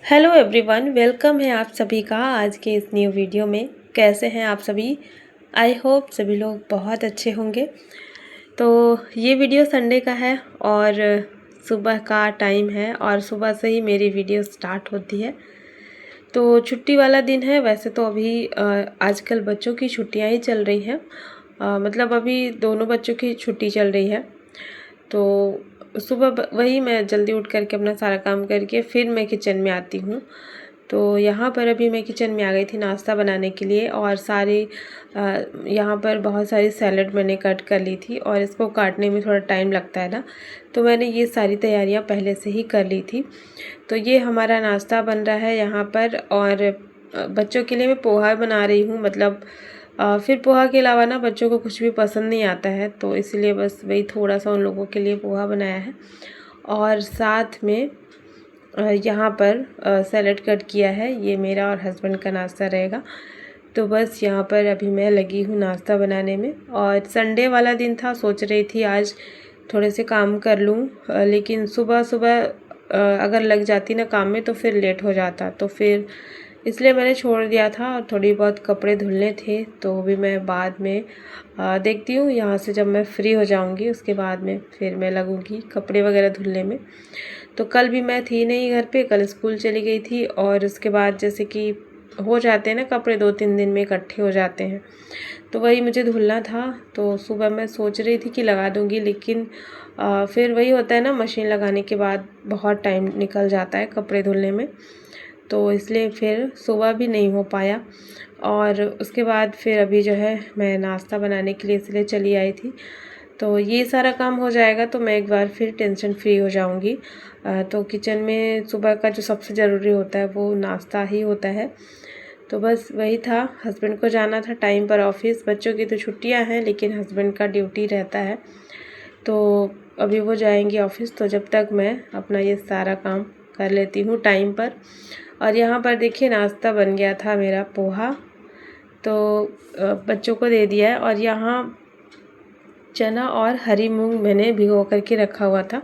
Hello everyone, welcome है आप सभी का आज के इस न्यू वीडियो में। कैसे हैं आप सभी? आई होप सभी लोग बहुत अच्छे होंगे। तो ये वीडियो संडे का है और सुबह का टाइम है और सुबह से ही मेरी वीडियो स्टार्ट होती है। तो छुट्टी वाला दिन है। वैसे तो अभी आजकल बच्चों की छुट्टियां ही चल रही हैं। मतलब अभी दोनों बच्चों की छुट्टी चल रही है। तो सुबह वही मैं जल्दी उठ करके अपना सारा काम करके फिर मैं किचन में आती हूँ। तो यहाँ पर अभी मैं किचन में आ गई थी नाश्ता बनाने के लिए और यहाँ पर बहुत सारी सैलड मैंने कट कर ली थी और इसको काटने में थोड़ा टाइम लगता है ना, तो मैंने ये सारी तैयारियाँ पहले से ही कर ली थी। तो ये हमारा नाश्ता बन रहा है यहाँ पर और बच्चों के लिए मैं पोहा बना रही हूँ। मतलब फिर पोहा के अलावा ना बच्चों को कुछ भी पसंद नहीं आता है, तो इसलिए बस वही थोड़ा सा उन लोगों के लिए पोहा बनाया है। और साथ में यहाँ पर सैलेड कट किया है। ये मेरा और हस्बैंड का नाश्ता रहेगा। तो बस यहाँ पर अभी मैं लगी हूँ नाश्ता बनाने में। और संडे वाला दिन था, सोच रही थी आज थोड़े से काम कर लूँ, लेकिन सुबह सुबह अगर लग जाती ना काम में तो फिर लेट हो जाता, तो फिर इसलिए मैंने छोड़ दिया था। और थोड़ी बहुत कपड़े धुलने थे तो भी मैं बाद में देखती हूँ। यहाँ से जब मैं फ्री हो जाऊँगी उसके बाद में फिर मैं लगूँगी कपड़े वगैरह धुलने में। तो कल भी मैं थी नहीं घर पे, कल स्कूल चली गई थी और उसके बाद जैसे कि हो जाते हैं ना कपड़े 2-3 दिन में इकट्ठे हो जाते हैं, तो वही मुझे धुलना था। तो सुबह मैं सोच रही थी कि लगा दूँगी, लेकिन फिर वही होता है ना, मशीन लगाने के बाद बहुत टाइम निकल जाता है कपड़े धुलने में, तो इसलिए फिर सुबह भी नहीं हो पाया। और उसके बाद फिर अभी जो है मैं नाश्ता बनाने के लिए इसलिए चली आई थी। तो ये सारा काम हो जाएगा तो मैं एक बार फिर टेंशन फ्री हो जाऊंगी। तो किचन में सुबह का जो सबसे ज़रूरी होता है वो नाश्ता ही होता है। तो बस वही था। हस्बैंड को जाना था टाइम पर ऑफिस। बच्चों की तो छुट्टियां हैं लेकिन हस्बैंड का ड्यूटी रहता है, तो अभी वो जाएंगे ऑफिस। तो जब तक मैं अपना ये सारा काम कर लेती हूँ टाइम पर। और यहाँ पर देखिए नाश्ता बन गया था मेरा पोहा, तो बच्चों को दे दिया है। और यहाँ चना और हरी मूंग मैंने भिगो करके रखा हुआ था।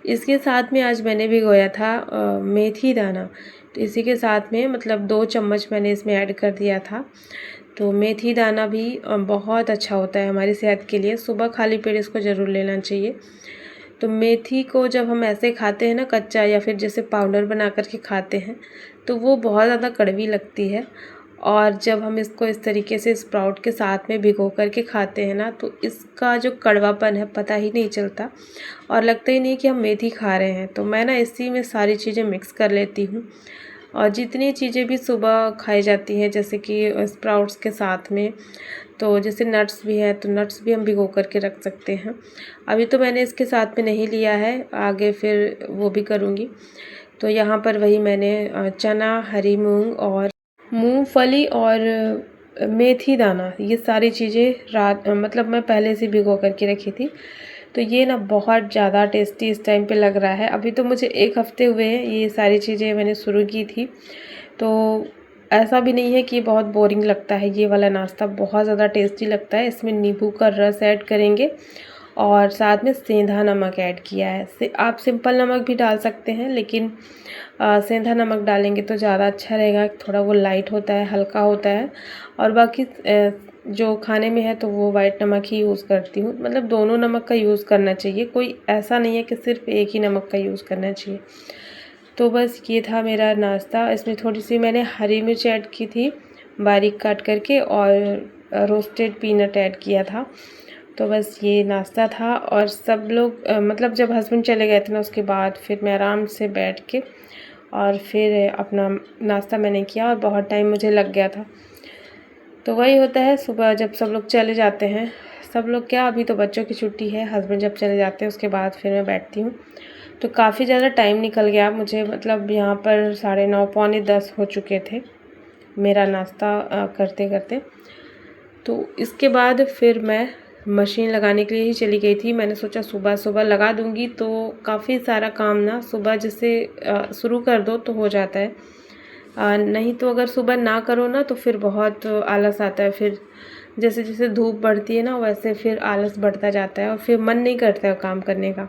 इसके साथ में आज मैंने भिगोया था मेथी दाना, तो इसी के साथ में मतलब 2 चम्मच मैंने इसमें ऐड कर दिया था। तो मेथी दाना भी बहुत अच्छा होता है हमारी सेहत के लिए। सुबह खाली पेट इसको ज़रूर लेना चाहिए। तो मेथी को जब हम ऐसे खाते हैं ना कच्चा, या फिर जैसे पाउडर बना कर के खाते हैं, तो वो बहुत ज़्यादा कड़वी लगती है। और जब हम इसको इस तरीके से स्प्राउट के साथ में भिगो करके खाते हैं ना, तो इसका जो कड़वापन है पता ही नहीं चलता और लगता ही नहीं कि हम मेथी खा रहे हैं। तो मैं ना इसी में सारी चीज़ें मिक्स कर लेती हूँ। और जितनी चीज़ें भी सुबह खाई जाती हैं जैसे कि स्प्राउट्स के साथ में, तो जैसे नट्स भी हैं तो नट्स भी हम भिगो करके रख सकते हैं। अभी तो मैंने इसके साथ में नहीं लिया है, आगे फिर वो भी करूँगी। तो यहाँ पर वही मैंने चना, हरी मूंग और मूंगफली और मेथी दाना, ये सारी चीज़ें मतलब मैं पहले से भिगो करके रखी थी। तो ये ना बहुत ज़्यादा टेस्टी इस टाइम पे लग रहा है। अभी तो मुझे 1 हफ़्ते हुए हैं ये सारी चीज़ें मैंने शुरू की थी, तो ऐसा भी नहीं है कि बहुत बोरिंग लगता है। ये वाला नाश्ता बहुत ज़्यादा टेस्टी लगता है। इसमें नींबू का रस ऐड करेंगे और साथ में सेंधा नमक ऐड किया है। आप सिंपल नमक भी डाल सकते हैं, लेकिन सेंधा नमक डालेंगे तो ज़्यादा अच्छा रहेगा। थोड़ा वो लाइट होता है, हल्का होता है। और बाकी जो खाने में है तो वो वाइट नमक ही यूज़ करती हूँ। मतलब दोनों नमक का यूज़ करना चाहिए, कोई ऐसा नहीं है कि सिर्फ एक ही नमक का यूज़ करना चाहिए। तो बस ये था मेरा नाश्ता। इसमें थोड़ी सी मैंने हरी मिर्च ऐड की थी बारीक काट करके, और रोस्टेड पीनट ऐड किया था। तो बस ये नाश्ता था। और सब लोग मतलब जब हस्बैंड चले गए थे ना, उसके बाद फिर मैं आराम से बैठ के और फिर अपना नाश्ता मैंने किया और बहुत टाइम मुझे लग गया था। तो वही होता है सुबह जब सब लोग चले जाते हैं, सब लोग क्या, अभी तो बच्चों की छुट्टी है, हस्बैंड जब चले जाते हैं उसके बाद फिर मैं बैठती हूँ। तो काफ़ी ज़्यादा टाइम निकल गया मुझे। मतलब यहाँ पर 9:30 पौने 10 हो चुके थे मेरा नाश्ता करते करते। तो इसके बाद फिर मैं मशीन लगाने के लिए ही चली गई थी। मैंने सोचा सुबह सुबह लगा दूँगी तो काफ़ी सारा काम ना सुबह जैसे शुरू कर दो तो हो जाता है। नहीं तो अगर सुबह ना करो ना तो फिर बहुत आलस आता है। फिर जैसे जैसे धूप बढ़ती है ना वैसे फिर आलस बढ़ता जाता है और फिर मन नहीं करता है काम करने का।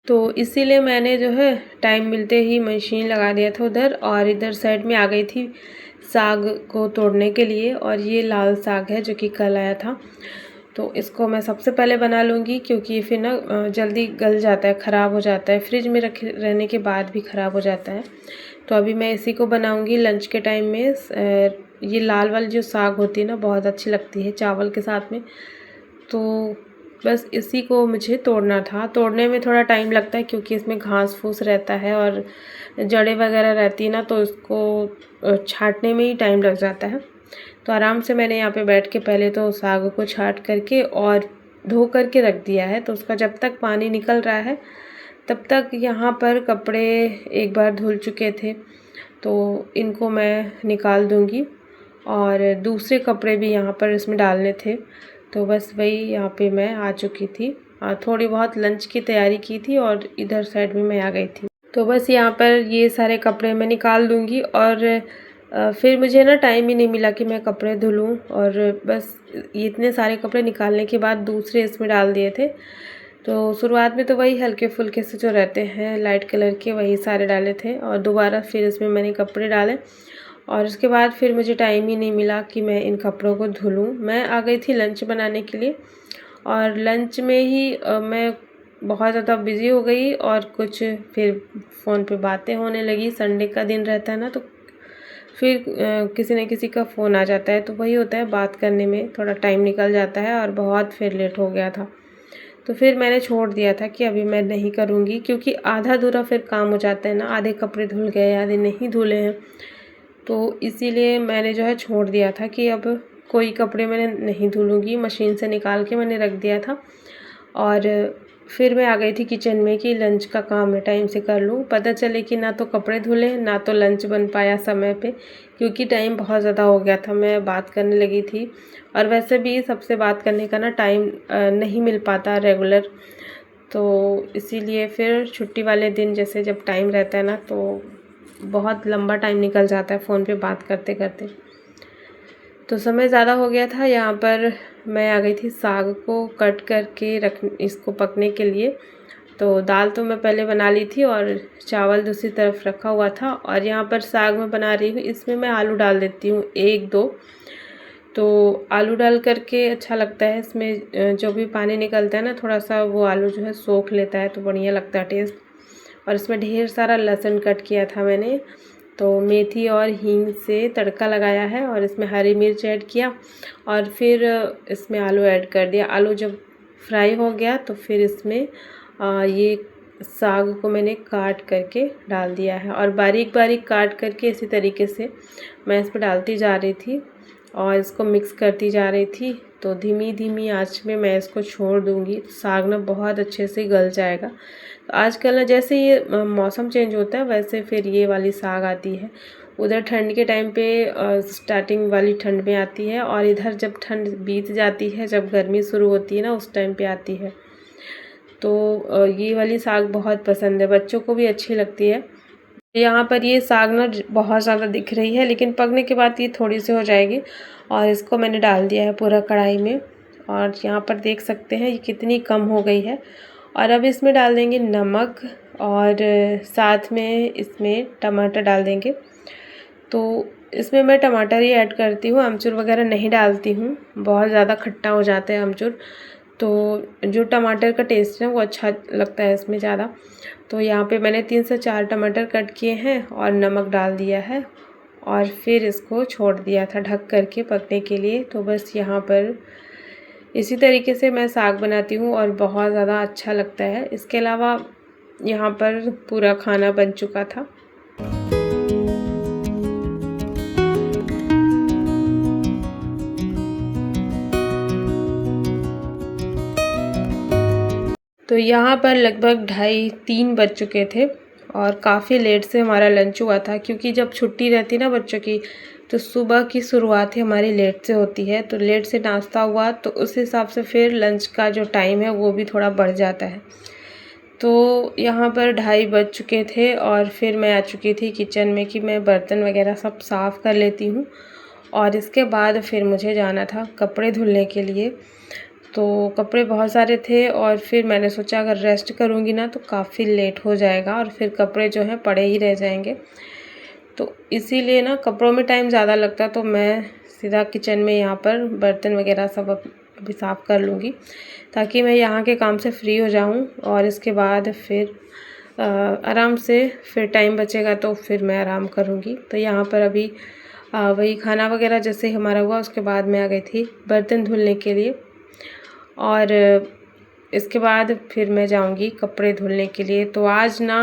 तो इसीलिए मैंने जो है टाइम मिलते ही मशीन लगा दिया था उधर, और इधर साइड में आ गई थी साग को तोड़ने के लिए। और ये लाल साग है जो कि कल आया था, तो इसको मैं सबसे पहले बना लूँगी क्योंकि फिर ना जल्दी गल जाता है, ख़राब हो जाता है, फ्रिज में रखे रहने के बाद भी ख़राब हो जाता है। तो अभी मैं इसी को बनाऊँगी लंच के टाइम में। ये लाल वाली जो साग होती है ना, बहुत अच्छी लगती है चावल के साथ में। तो बस इसी को मुझे तोड़ना था। तोड़ने में थोड़ा टाइम लगता है क्योंकि इसमें घास फूस रहता है और जड़ें वगैरह रहती है ना, तो इसको छाँटने में ही टाइम लग जाता है। तो आराम से मैंने यहाँ पे बैठ के पहले तो साग को छाँट करके और धो करके रख दिया है। तो उसका जब तक पानी निकल रहा है तब तक यहाँ पर कपड़े एक बार धुल चुके थे, तो इनको मैं निकाल दूँगी। और दूसरे कपड़े भी यहाँ पर इसमें डालने थे, तो बस वही यहाँ पे मैं आ चुकी थी। थोड़ी बहुत लंच की तैयारी की थी और इधर साइड में मैं आ गई थी। तो बस यहाँ पर ये सारे कपड़े मैं निकाल दूँगी। और फिर मुझे ना टाइम ही नहीं मिला कि मैं कपड़े धुलूँ, और बस इतने सारे कपड़े निकालने के बाद दूसरे इसमें डाल दिए थे। तो शुरुआत में तो वही हल्के फुल्के से जो रहते हैं लाइट कलर के, वही सारे डाले थे, और दोबारा फिर इसमें मैंने कपड़े डाले। और उसके बाद फिर मुझे टाइम ही नहीं मिला कि मैं इन कपड़ों को धुलूँ। मैं आ गई थी लंच बनाने के लिए, और लंच में ही मैं बहुत ज़्यादा बिज़ी हो गई, और कुछ फिर फ़ोन पे बातें होने लगी। संडे का दिन रहता है ना, तो फिर किसी न किसी का फ़ोन आ जाता है, तो वही होता है, बात करने में थोड़ा टाइम निकल जाता है, और बहुत फिर लेट हो गया था। तो फिर मैंने छोड़ दिया था कि अभी मैं नहीं करूँगी, क्योंकि आधा अधूरा फिर काम हो जाता है ना, आधे कपड़े धुल गए, आधे नहीं धुले हैं। तो इसीलिए मैंने जो है छोड़ दिया था कि अब कोई कपड़े मैंने नहीं धुलूँगी, मशीन से निकाल के मैंने रख दिया था। और फिर मैं आ गई थी किचन में कि लंच का काम मैं टाइम से कर लूँ। पता चले कि ना तो कपड़े धुले, ना तो लंच बन पाया समय पे, क्योंकि टाइम बहुत ज़्यादा हो गया था। मैं बात करने लगी थी, और वैसे भी सबसे बात करने का ना टाइम नहीं मिल पाता रेगुलर। तो इसीलिए फिर छुट्टी वाले दिन जैसे जब टाइम रहता है ना, तो बहुत लंबा टाइम निकल जाता है फ़ोन पे बात करते करते। तो समय ज़्यादा हो गया था। यहाँ पर मैं आ गई थी साग को कट करके इसको पकने के लिए। तो दाल तो मैं पहले बना ली थी, और चावल दूसरी तरफ रखा हुआ था। और यहाँ पर साग मैं बना रही हूँ, इसमें मैं आलू डाल देती हूँ 1-2। तो आलू डाल करके अच्छा लगता है। इसमें जो भी पानी निकलता है ना, थोड़ा सा वो आलू जो है सोख लेता है, तो बढ़िया लगता है टेस्ट। और इसमें ढेर सारा लहसुन कट किया था मैंने, तो मेथी और हींग से तड़का लगाया है, और इसमें हरी मिर्च ऐड किया, और फिर इसमें आलू ऐड कर दिया। आलू जब फ्राई हो गया तो फिर इसमें ये साग को मैंने काट करके डाल दिया है, और बारीक बारीक काट करके इसी तरीके से मैं इस पर डालती जा रही थी और इसको मिक्स करती जा रही थी। तो धीमी धीमी आंच में मैं इसको छोड़ दूँगी, साग ना बहुत अच्छे से गल जाएगा। तो आजकल ना जैसे ये मौसम चेंज होता है, वैसे फिर ये वाली साग आती है। उधर ठंड के टाइम पे स्टार्टिंग वाली ठंड में आती है, और इधर जब ठंड बीत जाती है, जब गर्मी शुरू होती है ना, उस टाइम पे आती है। तो ये वाली साग बहुत पसंद है, बच्चों को भी अच्छी लगती है। यहाँ पर ये साग ना बहुत ज़्यादा दिख रही है, लेकिन पकने के बाद ये थोड़ी सी हो जाएगी। और इसको मैंने डाल दिया है पूरा कढ़ाई में, और यहाँ पर देख सकते हैं ये कितनी कम हो गई है। और अब इसमें डाल देंगे नमक, और साथ में इसमें टमाटर डाल देंगे। तो इसमें मैं टमाटर ही ऐड करती हूँ, अमचूर वगैरह नहीं डालती हूँ, बहुत ज़्यादा खट्टा हो जाता है अमचूर। तो जो टमाटर का टेस्ट है वो अच्छा लगता है इसमें ज़्यादा। तो यहाँ पे मैंने 3 से 4 टमाटर कट किए हैं, और नमक डाल दिया है, और फिर इसको छोड़ दिया था ढक करके पकने के लिए। तो बस यहाँ पर इसी तरीके से मैं साग बनाती हूँ, और बहुत ज़्यादा अच्छा लगता है। इसके अलावा यहाँ पर पूरा खाना बन चुका था। तो यहाँ पर लगभग 2:30-3 बज चुके थे, और काफ़ी लेट से हमारा लंच हुआ था, क्योंकि जब छुट्टी रहती है ना बच्चों की, तो सुबह की शुरुआत ही हमारी लेट से होती है। तो लेट से नाश्ता हुआ, तो उस हिसाब से फिर लंच का जो टाइम है वो भी थोड़ा बढ़ जाता है। तो यहाँ पर 2:30 बज चुके थे, और फिर मैं आ चुकी थी किचन में कि मैं बर्तन वगैरह सब साफ़ कर लेती हूँ, और इसके बाद फिर मुझे जाना था कपड़े धुलने के लिए। तो कपड़े बहुत सारे थे और फिर मैंने सोचा अगर रेस्ट करूँगी ना तो काफ़ी लेट हो जाएगा और फिर कपड़े जो हैं पड़े ही रह जाएंगे। तो इसीलिए ना कपड़ों में टाइम ज़्यादा लगता, तो मैं सीधा किचन में यहाँ पर बर्तन वगैरह सब अभी साफ़ कर लूँगी ताकि मैं यहाँ के काम से फ्री हो जाऊँ और इसके बाद फिर आराम से फिर टाइम बचेगा तो फिर मैं आराम करूँगी। तो यहाँ पर अभी वही खाना वगैरह जैसे हमारा हुआ उसके बाद मैं आ गई थी बर्तन धुलने के लिए और इसके बाद फिर मैं जाऊंगी कपड़े धुलने के लिए। तो आज ना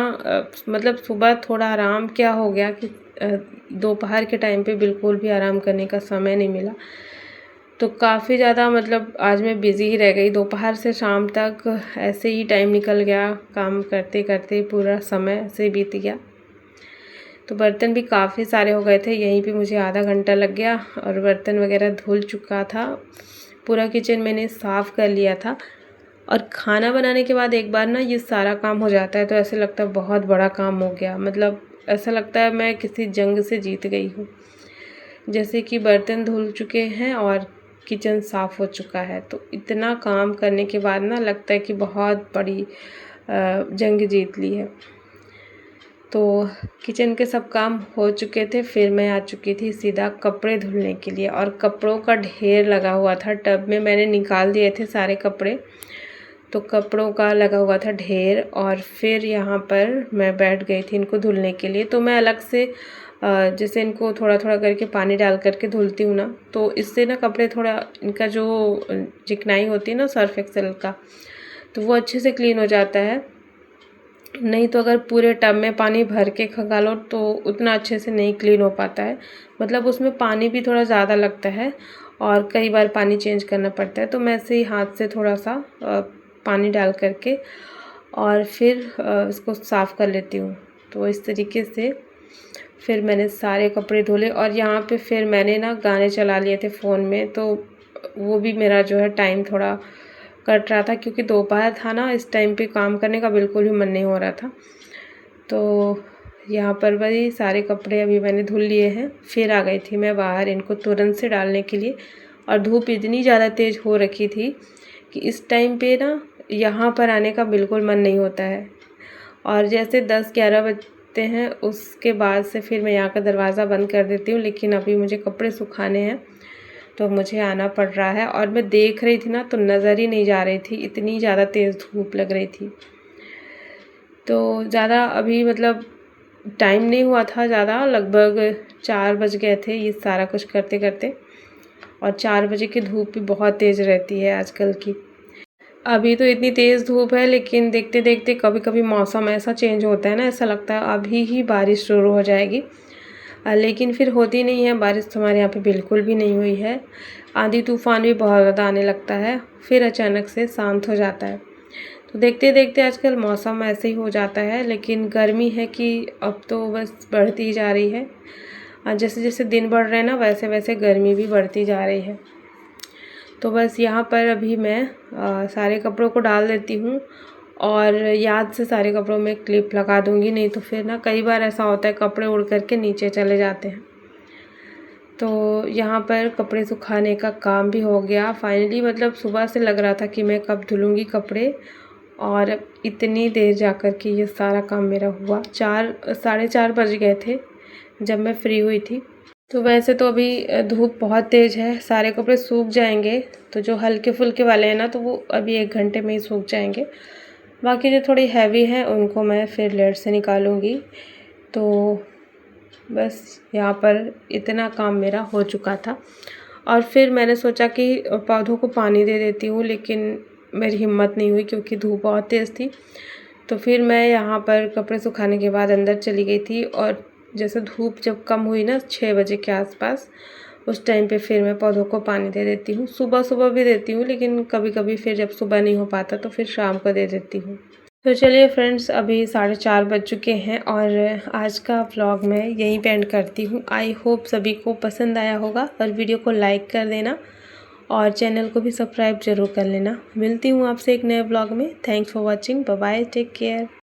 मतलब सुबह थोड़ा आराम क्या हो गया कि दोपहर के टाइम पे बिल्कुल भी आराम करने का समय नहीं मिला, तो काफ़ी ज़्यादा मतलब आज मैं बिज़ी ही रह गई। दोपहर से शाम तक ऐसे ही टाइम निकल गया, काम करते करते पूरा समय ऐसे बीत गया। तो बर्तन भी काफ़ी सारे हो गए थे, यहीं पे मुझे आधा घंटा लग गया और बर्तन वगैरह धुल चुका था। पूरा किचन मैंने साफ़ कर लिया था और खाना बनाने के बाद एक बार ना ये सारा काम हो जाता है तो ऐसे लगता है बहुत बड़ा काम हो गया, मतलब ऐसा लगता है मैं किसी जंग से जीत गई हूँ। जैसे कि बर्तन धुल चुके हैं और किचन साफ़ हो चुका है, तो इतना काम करने के बाद ना लगता है कि बहुत बड़ी जंग जीत ली है। तो किचन के सब काम हो चुके थे, फिर मैं आ चुकी थी सीधा कपड़े धुलने के लिए और कपड़ों का ढेर लगा हुआ था टब में, मैंने निकाल दिए थे सारे कपड़े, तो कपड़ों का लगा हुआ था ढेर। और फिर यहाँ पर मैं बैठ गई थी इनको धुलने के लिए। तो मैं अलग से जैसे इनको थोड़ा थोड़ा करके पानी डाल करके धुलती हूँ ना, तो इससे ना कपड़े थोड़ा इनका जो चिकनाई होती है ना सर्फ एक्सेल का, तो वो अच्छे से क्लीन हो जाता है। नहीं तो अगर पूरे टब में पानी भर के खंगालो तो उतना अच्छे से नहीं क्लीन हो पाता है, मतलब उसमें पानी भी थोड़ा ज़्यादा लगता है और कई बार पानी चेंज करना पड़ता है। तो मैं ऐसे ही हाथ से थोड़ा सा पानी डाल करके और फिर इसको साफ़ कर लेती हूँ। तो इस तरीके से फिर मैंने सारे कपड़े धुले और यहाँ पे फिर मैंने ना गाने चला लिए थे फ़ोन में, तो वो भी मेरा जो है टाइम थोड़ा कट रहा था क्योंकि दोपहर था ना, इस टाइम पे काम करने का बिल्कुल भी मन नहीं हो रहा था। तो यहाँ पर वही सारे कपड़े अभी मैंने धुल लिए हैं। फिर आ गई थी मैं बाहर इनको तुरंत से डालने के लिए और धूप इतनी ज़्यादा तेज़ हो रखी थी कि इस टाइम पे ना यहाँ पर आने का बिल्कुल मन नहीं होता है। और जैसे 10-11 बजते हैं उसके बाद से फिर मैं यहाँ का दरवाज़ा बंद कर देती हूँ, लेकिन अभी मुझे कपड़े सुखाने हैं तो मुझे आना पड़ रहा है। और मैं देख रही थी ना तो नज़र ही नहीं जा रही थी, इतनी ज़्यादा तेज़ धूप लग रही थी। तो ज़्यादा अभी मतलब टाइम नहीं हुआ था ज़्यादा, लगभग 4 बज गए थे ये सारा कुछ करते करते, और 4 बजे की धूप भी बहुत तेज़ रहती है आजकल की। अभी तो इतनी तेज़ धूप है, लेकिन देखते देखते कभी कभी मौसम ऐसा चेंज होता है ना, ऐसा लगता है अभी ही बारिश शुरू हो जाएगी, लेकिन फिर होती नहीं है बारिश। तो हमारे यहाँ पे बिल्कुल भी नहीं हुई है। आंधी तूफान भी बहुत ज़्यादा आने लगता है, फिर अचानक से शांत हो जाता है। तो देखते देखते आजकल मौसम ऐसे ही हो जाता है, लेकिन गर्मी है कि अब तो बस बढ़ती ही जा रही है। जैसे जैसे दिन बढ़ रहे हैं ना वैसे वैसे गर्मी भी बढ़ती जा रही है। तो बस यहाँ पर अभी मैं सारे कपड़ों को डाल देती हूँ और याद से सारे कपड़ों में क्लिप लगा दूँगी, नहीं तो फिर ना कई बार ऐसा होता है कपड़े उड़ करके नीचे चले जाते हैं। तो यहाँ पर कपड़े सुखाने का काम भी हो गया फाइनली, मतलब सुबह से लग रहा था कि मैं कब धुलूँगी कपड़े, और इतनी देर जाकर के ये सारा काम मेरा हुआ। 4-4:30 बज गए थे जब मैं फ्री हुई थी। तो वैसे तो अभी धूप बहुत तेज़ है, सारे कपड़े सूख जाएंगे, तो जो हल्के फुल्के वाले हैं ना तो वो अभी 1 घंटे में ही सूख जाएंगे। बाकी जो थोड़ी हैवी हैं उनको मैं फिर लेट से निकालूंगी। तो बस यहाँ पर इतना काम मेरा हो चुका था और फिर मैंने सोचा कि पौधों को पानी दे देती हूँ, लेकिन मेरी हिम्मत नहीं हुई क्योंकि धूप बहुत तेज़ थी। तो फिर मैं यहाँ पर कपड़े सुखाने के बाद अंदर चली गई थी और जैसे धूप जब कम हुई ना 6 बजे के आसपास, उस टाइम पे फिर मैं पौधों को पानी दे देती हूँ। सुबह सुबह भी देती हूँ, लेकिन कभी कभी फिर जब सुबह नहीं हो पाता तो फिर शाम को दे देती हूँ। तो चलिए फ्रेंड्स, अभी 4:30 बज चुके हैं और आज का व्लॉग मैं यहीं पे एंड करती हूँ। आई होप सभी को पसंद आया होगा और वीडियो को लाइक कर देना और चैनल को भी सब्सक्राइब ज़रूर कर लेना। मिलती हूँ आपसे एक नए व्लॉग में। Thanks for watching, bye bye, take care.